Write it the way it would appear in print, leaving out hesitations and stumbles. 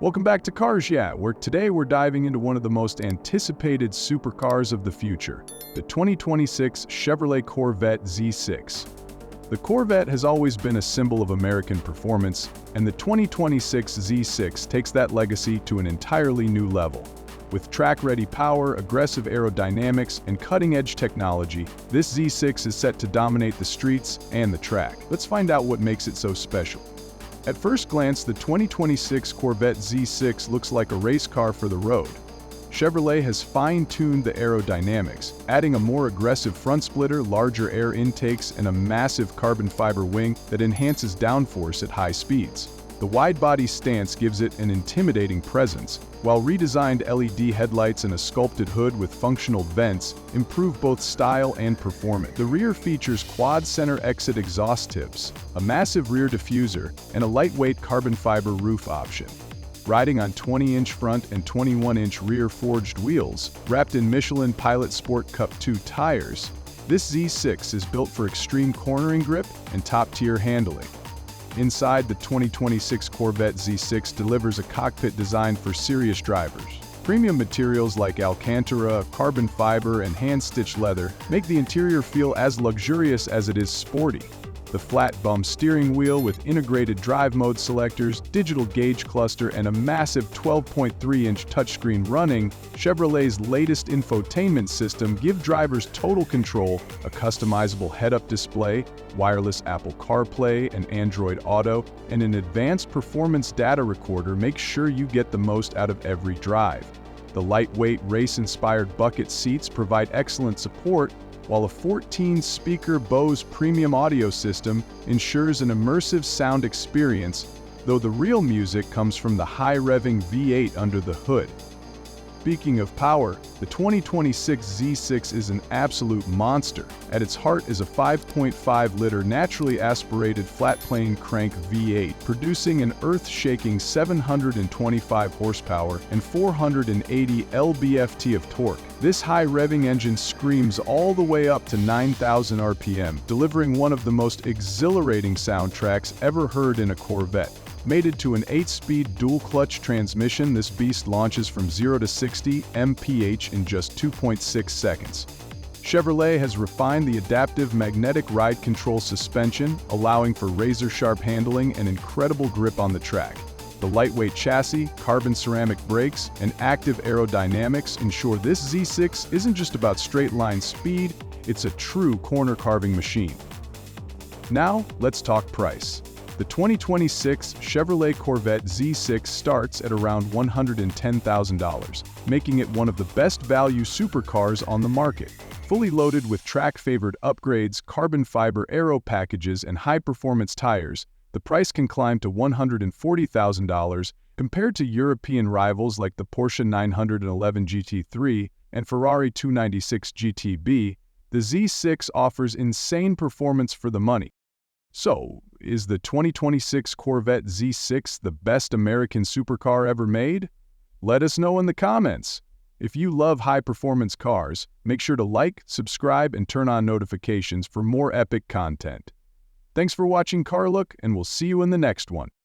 Welcome back to Cars Yeah, where today we're diving into one of the most anticipated supercars of the future, the 2026 Chevrolet Corvette Z06. The Corvette has always been a symbol of American performance, and the 2026 Z06 takes that legacy to an entirely new level. With track-ready power, aggressive aerodynamics, and cutting-edge technology, this Z06 is set to dominate the streets and the track. Let's find out what makes it so special. At first glance, the 2026 Corvette Z06 looks like a race car for the road. Chevrolet has fine-tuned the aerodynamics, adding a more aggressive front splitter, larger air intakes, and a massive carbon fiber wing that enhances downforce at high speeds. The wide-body stance gives it an intimidating presence, while redesigned LED headlights and a sculpted hood with functional vents improve both style and performance. The rear features quad center exit exhaust tips, a massive rear diffuser, and a lightweight carbon fiber roof option. Riding on 20-inch front and 21-inch rear forged wheels, wrapped in Michelin Pilot Sport Cup 2 tires, this Z06 is built for extreme cornering grip and top-tier handling. Inside, the 2026 Corvette Z06 delivers a cockpit designed for serious drivers. Premium materials like Alcantara, carbon fiber, and hand-stitched leather make the interior feel as luxurious as it is sporty. The flat bum steering wheel with integrated drive mode selectors, digital gauge cluster, and a massive 12.3-inch touchscreen running Chevrolet's latest infotainment system give drivers total control, a customizable head-up display, wireless Apple CarPlay and Android Auto, and an advanced performance data recorder make sure you get the most out of every drive. The lightweight, race-inspired bucket seats provide excellent support, while a 14-speaker Bose premium audio system ensures an immersive sound experience, though the real music comes from the high-revving V8 under the hood. Speaking of power, the 2026 Z06 is an absolute monster. At its heart is a 5.5-liter naturally aspirated flat-plane crank V8, producing an earth-shaking 725 horsepower and 480 lb-ft of torque. This high-revving engine screams all the way up to 9,000 RPM, delivering one of the most exhilarating soundtracks ever heard in a Corvette. Mated to an 8-speed dual-clutch transmission, this beast launches from 0 to 60 mph in just 2.6 seconds. Chevrolet has refined the adaptive magnetic ride control suspension, allowing for razor-sharp handling and incredible grip on the track. The lightweight chassis, carbon ceramic brakes, and active aerodynamics ensure this Z06 isn't just about straight-line speed, it's a true corner-carving machine. Now, let's talk price. The 2026 Chevrolet Corvette Z06 starts at around $110,000, making it one of the best value supercars on the market. Fully loaded with track-favored upgrades, carbon fiber aero packages, and high-performance tires, the price can climb to $140,000 compared to European rivals like the Porsche 911 GT3 and Ferrari 296 GTB. The Z06 offers insane performance for the money. So, is the 2026 Corvette Z06 the best American supercar ever made? Let us know in the comments. If you love high-performance cars, make sure to like, subscribe, and turn on notifications for more epic content. Thanks for watching Car Look, and we'll see you in the next one.